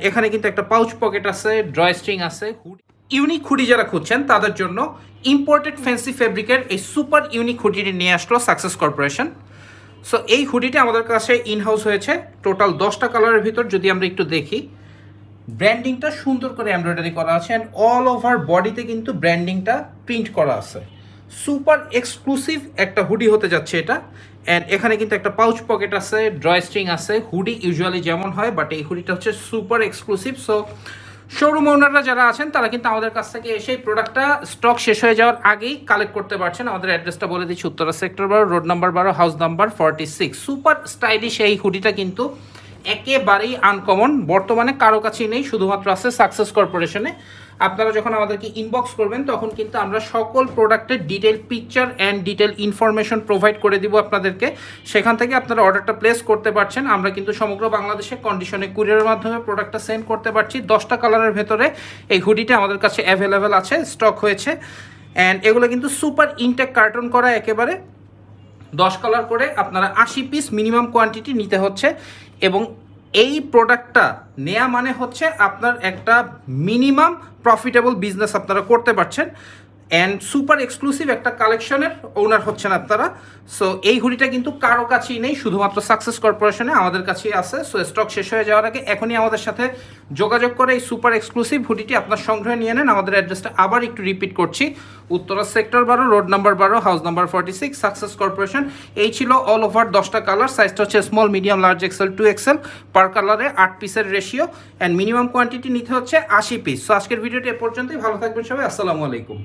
এখানে কিন্তু একটা পাউচ পকেট আছে, ড্রয় স্ট্রিং আছে। ইউনিক হুডি যারা খুঁজছেন তাদের জন্য ইম্পোর্টেড ফ্যান্সি ফেব্রিকের এই সুপার ইউনিক হুডিটি নিয়ে আসলো সাকসেস কর্পোরেশন। সো এই হুডিটি আমাদের কাছে ইনহাউস হয়েছে টোটাল 10টা কালারের ভিতর। যদি আমরা একটু দেখি, ব্র্যান্ডিংটা সুন্দর করে এমব্রয়ডারি করা আছে অ্যান্ড অল ওভার বডিতে কিন্তু ব্র্যান্ডিংটা প্রিন্ট করা আছে। সুপার এক্সক্লুসিভ একটা হুডি হতে যাচ্ছে এটা। অ্যান্ড এখানে কিন্তু একটা পাউচ পকেট আছে, ড্রয় স্ট্রিং আছে। হুডি ইউজুয়ালি যেমন হয়, বাট এই হুডিটা হচ্ছে সুপার এক্সক্লুসিভ। সো শোরুম ওনাররা যারা আছেন তারা কিন্তু আমাদের কাছ থেকে এসে প্রোডাক্টটা স্টক শেষ হয়ে যাওয়ার আগেই কালেক্ট করতে পারছেন। আমাদের অ্যাড্রেসটা বলে দিচ্ছি, Uttara sector 12, road number 12, house number 46। Super stylish এই হুডিটা কিন্তু একেবারেই আনকমন, বর্তমানে কারো কাছেই নেই, শুধুমাত্র আছে সাকসেস কর্পোরেশনে। আপনারা যখন আমাদেরকে ইনবক্স করবেন তখন কিন্তু আমরা সকল প্রোডাক্টের detail picture and detail information provide করে দিব আপনাদেরকে। সেখান থেকে আপনারা অর্ডারটা প্লেস করতে পারছেন। আমরা কিন্তু সমগ্র বাংলাদেশে কন্ডিশনে কুরিয়ারের মাধ্যমে প্রোডাক্টটা সেন্ড করতে পারছি। 10টা কালারের ভেতরে এই হুডিটা আমাদের কাছে অ্যাভেলেবেল আছে, স্টক হয়েছে। অ্যান্ড এগুলো কিন্তু সুপার ইনটেক কার্টন করা, একেবারে 10 কালার করে আপনারা 80 পিস মিনিমাম কোয়ান্টিটি নিতে হচ্ছে। এবং এই প্রোডাক্টটা নেয়া মানে হচ্ছে আপনার একটা মিনিমাম প্রফিটেবল বিজনেস আপনারা করতে পারছেন। অ্যান্ড সুপার এক্সক্লুসিভ একটা কালেকশনের ওনার হচ্ছেন আপনারা। সো এই হুডিটা কিন্তু কারো কাছেই নেই, শুধুমাত্র সাকসেস কর্পোরেশনে আমাদের কাছেই আছে। সো স্টক শেষ হয়ে যাওয়ার আগে এখনই আমাদের সাথে যোগাযোগ করে এই সুপার এক্সক্লুসিভ হুডিটি আপনার সংগ্রহে নিয়ে নেন। আমাদের অ্যাড্রেসটা আবার একটু রিপিট করছি, Uttara sector 12, road number 12, house number 46, success corporation. এই ছিল অল ওভার 10টা কালার। সাইজটা হচ্ছে small, medium, large, XL, 2XL। পার কালারে 8 পিসের রেশিও অ্যান্ড মিনিমাম কোয়ান্টিটি নিতে হচ্ছে 80 পিস। সো আজকের ভিডিওটি এ পর্যন্তই। ভালো থাকবেন সবাই, আসসালামু আলাইকুম।